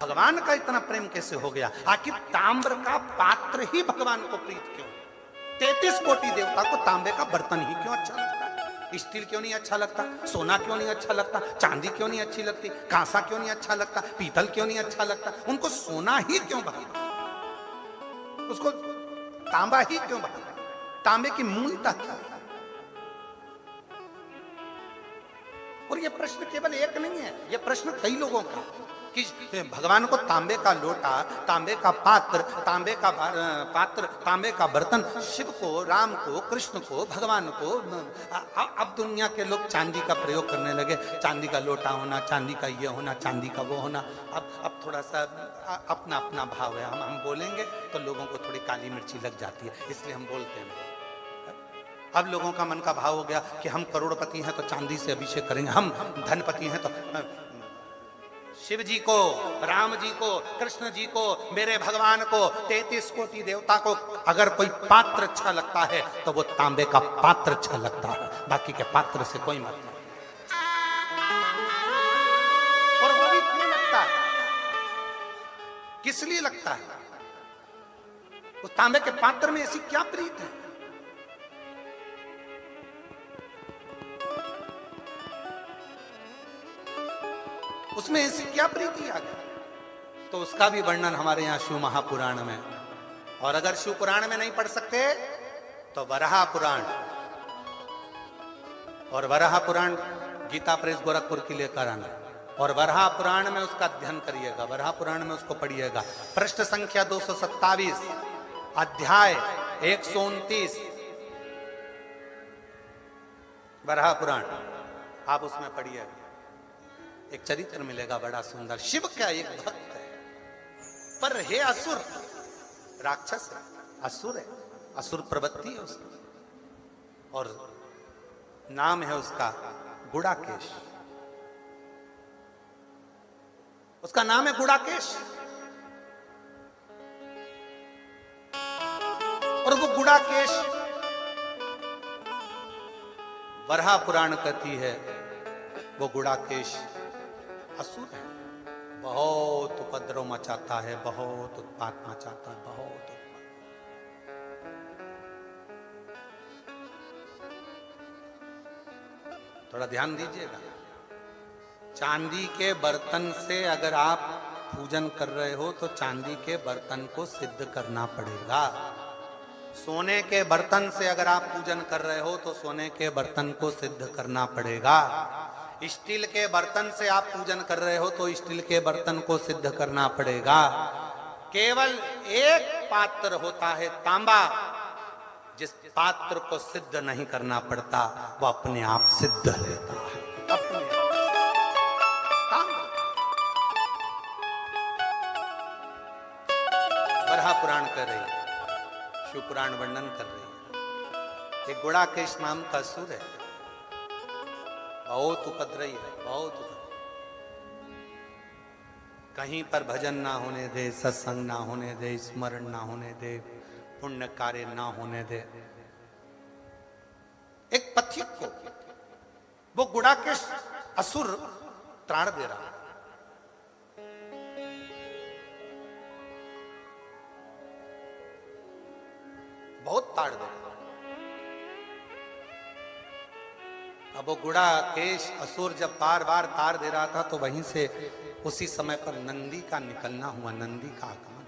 भगवान का इतना प्रेम कैसे हो गया? आखिर ताम्र का पात्र ही भगवान को प्रीत क्यों? 33 कोटि देवता को तांबे का बर्तन ही क्यों अच्छा लगता है? स्टील क्यों नहीं अच्छा लगता? सोना क्यों नहीं अच्छा लगता? चांदी क्यों नहीं अच्छी लगती? कांसा क्यों नहीं अच्छा लगता? पीतल क्यों नहीं अच्छा लगता? उनको सोना ही क्यों भाता? उसको तांबा ही क्यों भाता? तांबे की मूलता क्या है? और ये प्रश्न केवल एक नहीं है, ये प्रश्न कई लोगों का कि भगवान को तांबे का लोटा, तांबे का पात्र, तांबे का बर्तन, शिव को, राम को, कृष्ण को, भगवान को। अब दुनिया के लोग चांदी का प्रयोग करने लगे, चांदी का लोटा होना, चांदी का ये होना, चांदी का वो होना। अब थोड़ा सा अपना अपना भाव है, हम बोलेंगे तो लोगों को थोड़ी काली मिर्ची लग जाती है, इसलिए हम बोलते हैं। अब लोगों का मन का भाव हो गया कि हम करोड़पति हैं तो चांदी से अभिषेक करेंगे, हम धनपति हैं तो शिव जी को, राम जी को, कृष्ण जी को, मेरे भगवान को, 33 कोटि देवता को अगर कोई पात्र अच्छा लगता है तो वो तांबे का पात्र अच्छा लगता है, बाकी के पात्र से कोई मतलब नहीं। और वो भी क्यों लगता है? किस लिए लगता है? उस तांबे के पात्र में ऐसी क्या प्रीत है? उसमें ऐसी क्या प्रीति आ गई? तो उसका भी वर्णन हमारे यहाँ शिव महापुराण में। और अगर शिव पुराण में नहीं पढ़ सकते तो वराह पुराण, और वराह पुराण गीता प्रेस गोरखपुर की लेकर आना, और वराह पुराण में उसका अध्ययन करिएगा, वराह पुराण में उसको पढ़िएगा। पृष्ठ संख्या 227, अध्याय 129, वराह पुराण आप उसमें पढ़िएगा, एक चरित्र मिलेगा बड़ा सुंदर। शिव का एक भक्त है, पर हे असुर, राक्षस है, असुर है, असुर प्रवृत्ति है उसकी, और नाम है उसका गुड़ाकेश। उसका नाम है गुड़ाकेश, और वो गुड़ाकेश वराह पुराण कहती है वो गुड़ाकेश असुर है, बहुत उपद्रव मचाता है, बहुत उत्पात मचाता है, बहुत उत्पात। थोड़ा ध्यान दीजिएगा, चांदी के बर्तन से अगर आप पूजन कर रहे हो तो चांदी के बर्तन को सिद्ध करना पड़ेगा। सोने के बर्तन से अगर आप पूजन कर रहे हो तो सोने के बर्तन को सिद्ध करना पड़ेगा। स्टील के बर्तन से आप पूजन कर रहे हो तो स्टील के बर्तन को सिद्ध करना पड़ेगा। केवल एक पात्र होता है तांबा, जिस पात्र को सिद्ध नहीं करना पड़ता वो अपने आप सिद्ध रहता है, अपने आप। वराह पुराण कर रही है, शिव पुराण वर्णन कर रही है। एक गुड़ाकेश नाम का असुर है, बहुत उपद्रवी है, बहुत उपद्रवी। कहीं पर भजन ना होने दे, सत्संग ना होने दे, स्मरण ना होने दे, पुण्य कार्य ना होने दे। एक पथिक को वो गुड़ाकेश असुर त्राण दे रहा है। बहुत ताड़ दे रहा। अब वो गुड़ाकेश असुर जब बार बार तार दे रहा था तो वहीं से उसी समय पर नंदी का निकलना हुआ, नंदी का आगमन,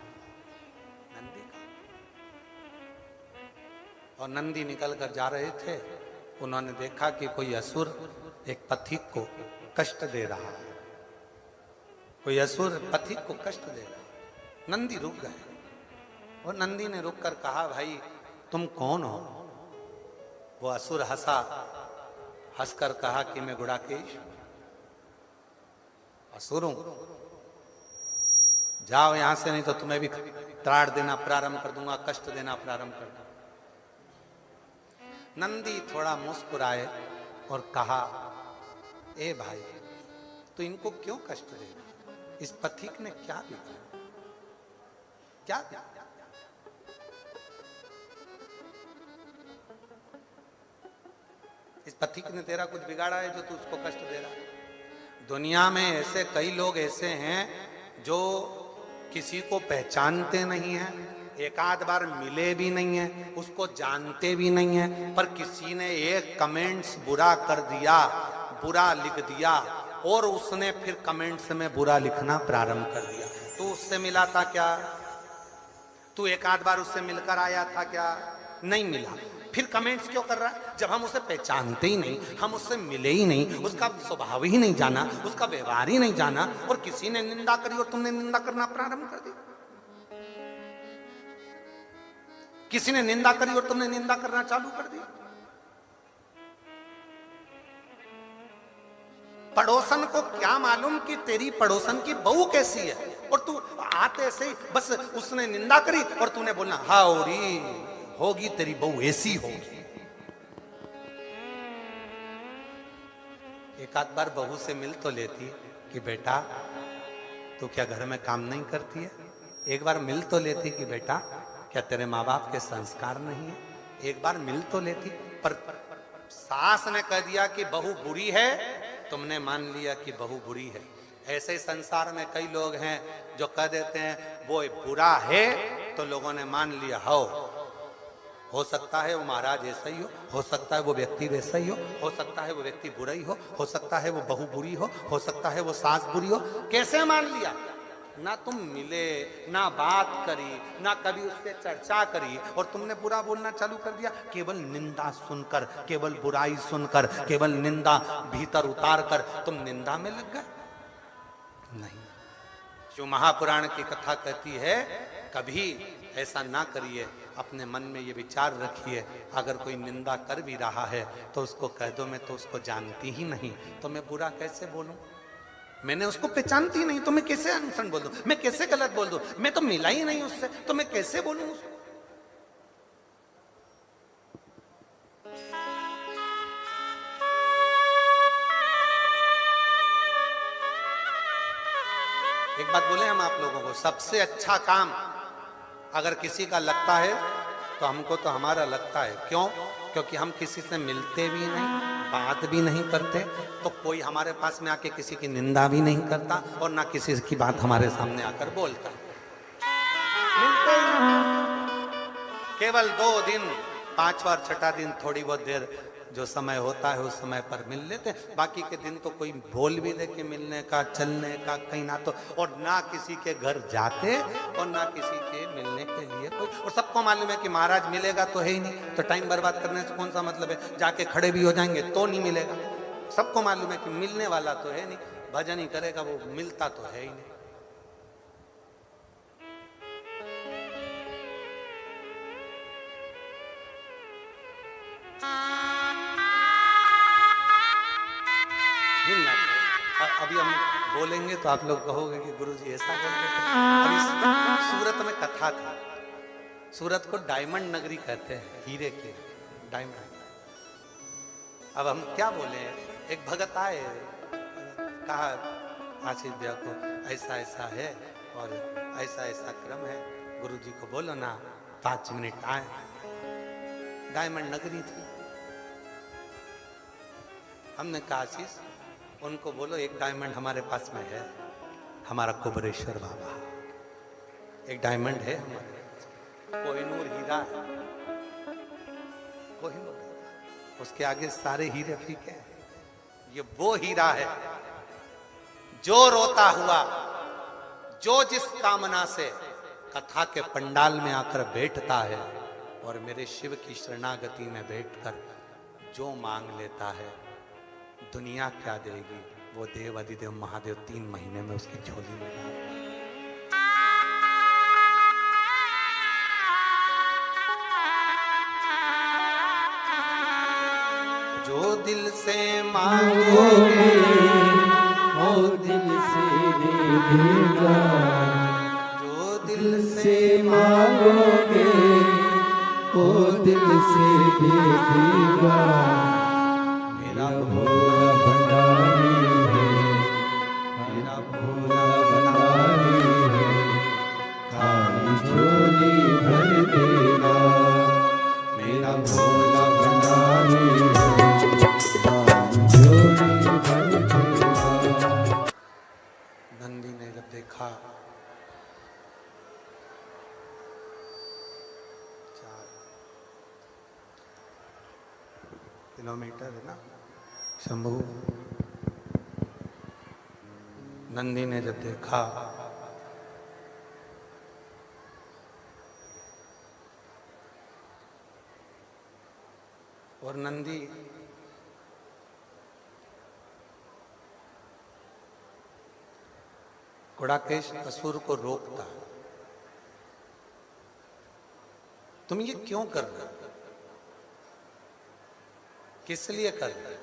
नंदी का। और नंदी निकल कर जा रहे थे, उन्होंने देखा कि कोई असुर एक पथिक को कष्ट दे रहा है, कोई असुर पथिक को कष्ट दे रहा है। नंदी रुक गए, और नंदी ने रुक कर कहा, भाई तुम कौन हो? वो असुर हंसा, हंसकर कहा कि मैं गुड़ाकेश असुर हूं, जाओ यहां से, नहीं तो तुम्हें भी त्राण देना प्रारंभ कर दूंगा, कष्ट देना प्रारंभ कर दूंगा। नंदी थोड़ा मुस्कुराए और कहा, ए भाई तो इनको क्यों कष्ट दे रहा? इस पथिक ने क्या बिगाड़ा? क्या बिगाड़ा? इस पथिक ने तेरा कुछ बिगाड़ा है जो तू उसको कष्ट दे रहा है? दुनिया में ऐसे कई लोग ऐसे हैं जो किसी को पहचानते नहीं हैं, एक आध बार मिले भी नहीं है, उसको जानते भी नहीं है, पर किसी ने एक कमेंट्स बुरा कर दिया, बुरा लिख दिया और उसने फिर कमेंट्स में बुरा लिखना प्रारंभ कर दिया। तू उससे मिला था क्या? तू एक आध बार उससे मिलकर आया था क्या? नहीं मिला, फिर कमेंट्स क्यों कर रहा है? जब हम उसे पहचानते ही नहीं, हम उससे मिले ही नहीं, उसका स्वभाव ही नहीं जाना, उसका व्यवहार ही नहीं जाना, और किसी ने निंदा करी और तुमने निंदा करना प्रारंभ कर दी। किसी ने निंदा करी और तुमने निंदा करना चालू कर दी। पड़ोसन को क्या मालूम कि तेरी पड़ोसन की बहू कैसी है, और तू आते से ही बस उसने निंदा करी और तूने बोलना हाउरी होगी तेरी बहू ऐसी होगी। एक आध बार बहू से मिल तो लेती कि बेटा तू क्या घर में काम नहीं करती है? एक बार मिल तो लेती कि बेटा क्या तेरे माँ बाप के संस्कार नहीं है? एक बार मिल तो लेती। पर सास ने कह दिया कि बहू बुरी है, तुमने मान लिया कि बहू बुरी है। ऐसे ही संसार में कई लोग हैं जो कह देते हैं वो बुरा है, तो लोगों ने मान लिया हो सकता है वो महाराज ऐसा ही हो सकता है वो व्यक्ति वैसा ही हो सकता है वो व्यक्ति बुरा ही हो सकता है वो बहू बुरी हो सकता है वो सास बुरी हो। कैसे मान लिया? ना तुम मिले, ना बात करी, ना कभी उससे चर्चा करी, और तुमने बुरा बोलना चालू कर दिया। केवल निंदा सुनकर, केवल बुराई सुनकर, केवल निंदा भीतर उतार कर तुम निंदा में लग गए। नहीं, जो महापुराण की कथा कहती है कभी ऐसा ना करिए। अपने मन में ये विचार रखिए, अगर कोई निंदा कर भी रहा है तो उसको कह दो मैं तो उसको जानती ही नहीं, तो मैं बुरा कैसे बोलूं? मैंने उसको पहचानती नहीं तो मैं कैसे अनसन बोल दूं? मैं कैसे गलत बोल दूं? मैं तो मिला ही नहीं उससे, तो मैं कैसे बोलूं उसको? एक बात बोले हम आप लोगों को, सबसे अच्छा काम अगर किसी का लगता है तो हमको तो हमारा लगता है। क्यों? क्योंकि हम किसी से मिलते भी नहीं, बात भी नहीं करते, तो कोई हमारे पास में आके किसी की निंदा भी नहीं करता और ना किसी की बात हमारे सामने आकर बोलता। मिलते ही नहीं। केवल 2 दिन, 5वां और 6ठा दिन थोड़ी बहुत देर जो समय होता है उस समय पर मिल लेते, बाकी के दिन तो कोई बोल भी दे के मिलने का, चलने का कहीं ना, तो और ना किसी के घर जाते और ना किसी के मिलने के लिए कोई। और सबको मालूम है कि महाराज मिलेगा तो है ही नहीं, तो टाइम बर्बाद करने से कौन सा मतलब है? जाके खड़े भी हो जाएंगे तो नहीं मिलेगा। सबको मालूम है कि मिलने वाला तो है नहीं, भजन ही करेगा वो, मिलता तो है ही नहीं। अभी हम बोलेंगे तो आप लोग कहोगे कि गुरुजी ऐसा बोलते थे। अभी सूरत में कथा थी, सूरत को डायमंड नगरी कहते हैं, हीरे के डायमंड। अब हम क्या बोले, एक भगत आए, कहा आशीष भैया को ऐसा ऐसा है और ऐसा ऐसा क्रम है, गुरुजी को बोलो ना 5 मिनट आए। डायमंड नगरी थी। हमने कहा आशीष उनको बोलो एक डायमंड हमारे पास में है, हमारा कुबरेश्वर बाबा, एक डायमंड है हमारे, कोहिनूर हीरा है, कोहिनूर, उसके आगे सारे हीरे फीके हैं। ये वो हीरा है जो रोता हुआ, जो जिस कामना से कथा के पंडाल में आकर बैठता है और मेरे शिव की शरणागति में बैठकर जो मांग लेता है, दुनिया क्या देगी वो देव अधिदेव महादेव 3 महीने में उसकी झोली में डाल। जो दिल से मांगोगे वो दिल से दे देगा, जो दिल से मांगोगे वो दिल से दे देगा। मेरा भोला भंडारी है, मेरा भोला भंडारी है, खाली झोली भर देगा। मेरा भोला भंडारी है, खाली झोली भर देगा। नंदी ने जब देखा किलोमीटर है ना शंभू। नंदी ने जब देखा और नंदी गुड़ाकेश असुर को रोकता, तुम ये क्यों कर रहे हो, किस लिए कर रहे हो,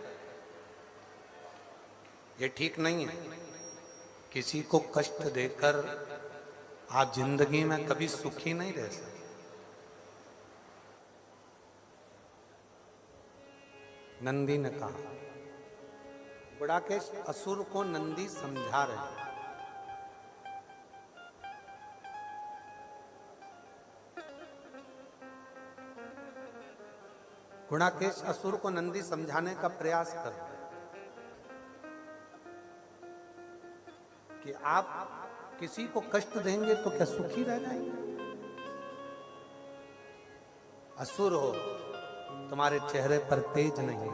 ये ठीक नहीं है। किसी को कष्ट देकर आप जिंदगी में कभी सुखी नहीं रह सकते। नंदी ने कहा, गुड़ाकेश असुर को नंदी समझा रहे हैं। गुड़ाकेश असुर को नंदी समझाने का प्रयास कर रहे हैं कि आप किसी को कष्ट देंगे तो क्या सुखी रह जाएंगे। असुर हो, तुम्हारे चेहरे पर तेज नहीं है।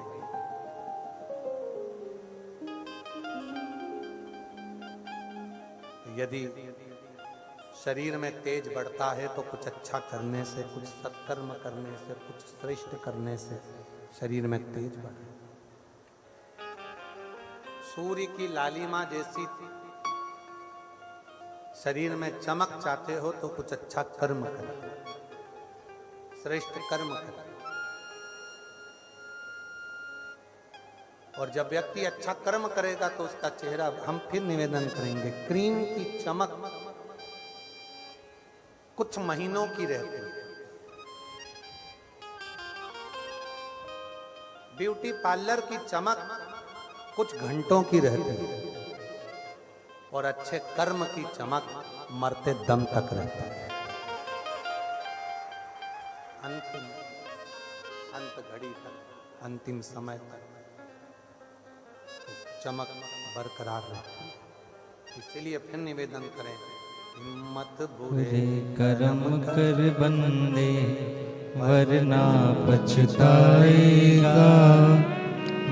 यदि शरीर में तेज बढ़ता है तो कुछ अच्छा करने से, कुछ सत्कर्म करने से, कुछ श्रेष्ठ करने से शरीर में तेज बढ़े। सूर्य की लालिमा जैसी शरीर में चमक चाहते हो तो कुछ अच्छा कर्म करो, श्रेष्ठ कर्म करो। और जब व्यक्ति अच्छा कर्म करेगा तो उसका चेहरा, हम फिर निवेदन करेंगे, क्रीम की चमक कुछ महीनों की रहती है। ब्यूटी पार्लर की चमक कुछ घंटों की रहती है। और अच्छे कर्म की चमक मरते दम तक रहती है। अंत घड़ी तक, अंतिम समय तक चमक बरकरार रहती है। इसलिए फिर निवेदन करें, हिम्मत बुरे कर्म कर बंदे वरना पछताएगा।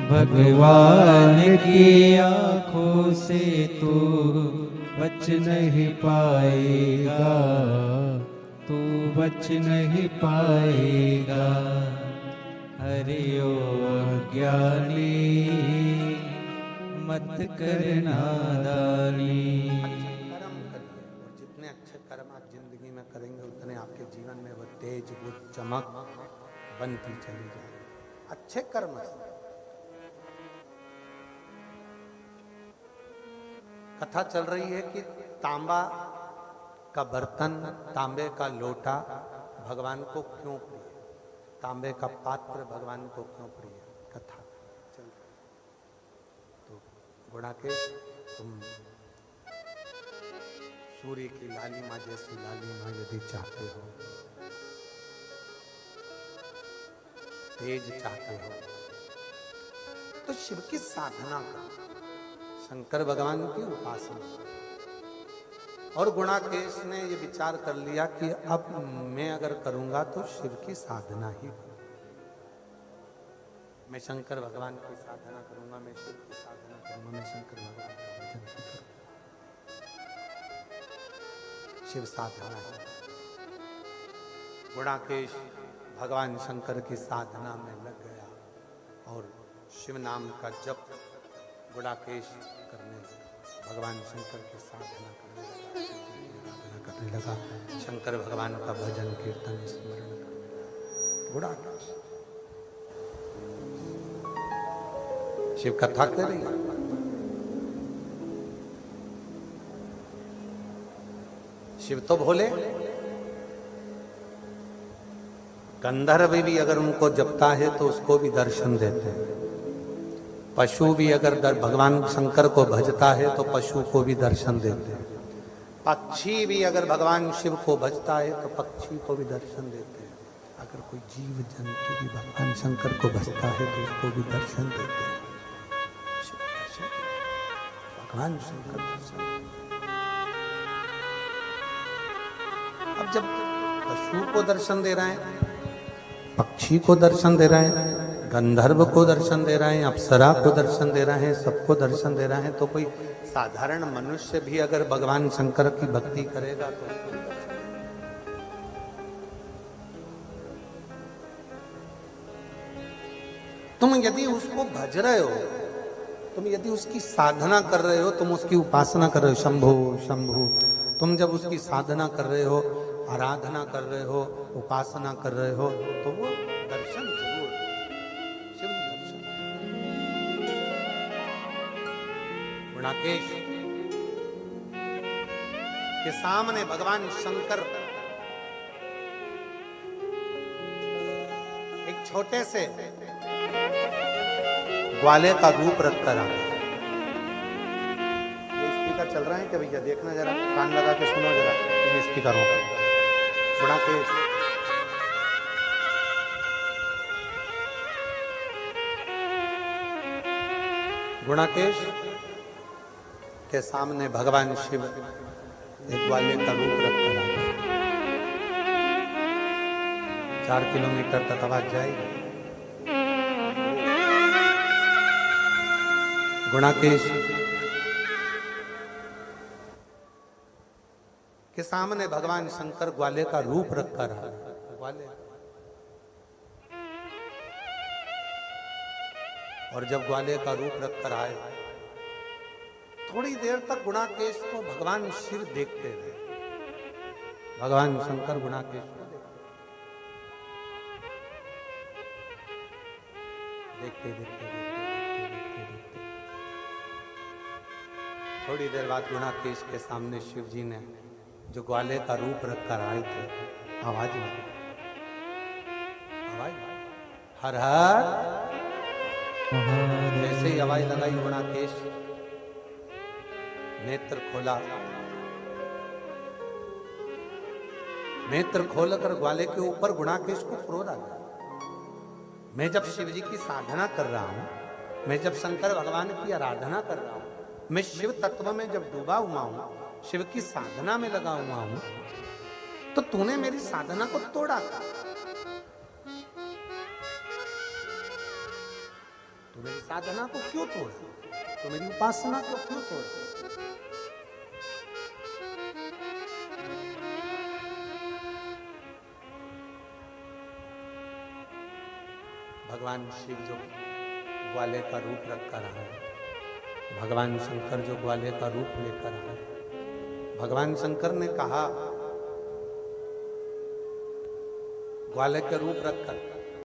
भगवान की आंखों से तू बच नहीं पाएगा, तू बच नहीं पाएगा। हरि ओ अज्ञानी मत करना दानी। कर्म करिए और जितने अच्छे कर्म आप जिंदगी में करेंगे उतने आपके जीवन में वो तेज, वो चमक बनती चली जाएगी। अच्छे कर्म से। कथा चल रही है कि तांबा का बर्तन, तांबे का लोटा भगवान को क्यों प्रिय, तांबे का पात्र भगवान को क्यों प्रिय, कथा चल रही। तो गुड़ाकेश, तुम सूर्य की लालिमा जैसी लालिमा यदि चाहते हो, तेज चाहते हो, तो शिव की साधना करो, शंकर भगवान की उपासना। और गुणाकेश ने ये विचार कर लिया कि अब मैं अगर करूंगा तो शिव की साधना ही करूंगा। मैं शंकर भगवान की साधना करूंगा, मैं शिव की साधना करूंगा, मैं शंकर भगवान का भजन करूंगा। शिव साधना है। गुणाकेश भगवान शंकर की साधना में लग गया और शिव नाम का जप गुड़ाकेश करने लगा, भगवान शंकर की साधना करने लगा, शंकर भगवान का भजन कीर्तन स्मरण करने। गुड़ाकेश शिव कथा कर रही है। शिव तो भोले, गंधर्व भी अगर उनको जपता है तो उसको भी दर्शन देते हैं। पशु भी अगर भगवान शंकर को भजता है तो पशु को भी दर्शन देते हैं। पक्षी भी अगर भगवान शिव को भजता है तो पक्षी को भी दर्शन देते हैं। अगर कोई जीव जंतु भी भगवान शंकर को भजता है तो उसको भी दर्शन देते हैं। भगवान शंकर दर्शन। अब जब पशु को दर्शन दे रहे हैं, पक्षी को दर्शन दे रहे हैं, गंधर्व को दर्शन दे रहे हैं, अप्सरा को दर्शन दे रहे हैं, सबको दर्शन दे रहे हैं, तो कोई साधारण मनुष्य भी अगर भगवान शंकर की भक्ति करेगा तो तुम यदि उसको भज रहे हो, तुम यदि उसकी साधना कर रहे हो, तुम उसकी उपासना कर रहे हो, शंभु शंभु, तुम जब उसकी साधना कर रहे हो, आराधना कर रहे हो, उपासना कर रहे हो, तो वो दर्शन जरूर, शिव दर्शन। गुणाकेश के सामने भगवान शंकर एक छोटे से ग्वाले का रूप रख कर आ गए। ये स्पीकर चल रहा है क्या भैया? देखना जरा, कान लगा के सुनो जरा इन स्पीकरों को। गुणाकेश गुणाकेश के सामने भगवान शिव एक ग्वाले का रूप रख कर आ गए। 4 किलोमीटर तक आवाज जाएगी। गुणाकेश के सामने भगवान शंकर ग्वाले का रूप रखकर आ ग्वाले, और जब ग्वाले का रूप रखकर आए, थोड़ी देर तक गुणाकेश को भगवान शिव देखते रहे। भगवान शंकर गुणाकेश को देखते देखते थोड़ी देर बाद गुणाकेश के सामने शिव जी ने जो ग्वाले का रूप रखकर आए थे, आवाज लगी, आवाज हर हर। जैसे ही आवाज लगाई, गुणाकेश नेत्र खोला, नेत्र खोलकर ग्वाले के ऊपर गुणाकेश को क्रोध आ गया। मैं जब शिव जी की साधना कर रहा हूं, मैं जब शंकर भगवान की आराधना कर रहा हूं, मैं शिव तत्व में जब डूबा हुआ हूं, शिव की साधना में लगा हुआ हूं, तो तूने मेरी साधना को तोड़ा। तू मेरी साधना को क्यों तोड़ा? तो मेरी उपासना को क्यों तोड़ा? भगवान शिव जो ग्वाले का रूप रखकर आए, भगवान शंकर जो ग्वाले का रूप लेकर आए, भगवान शंकर ने कहा, ग्वाले का रूप रखकर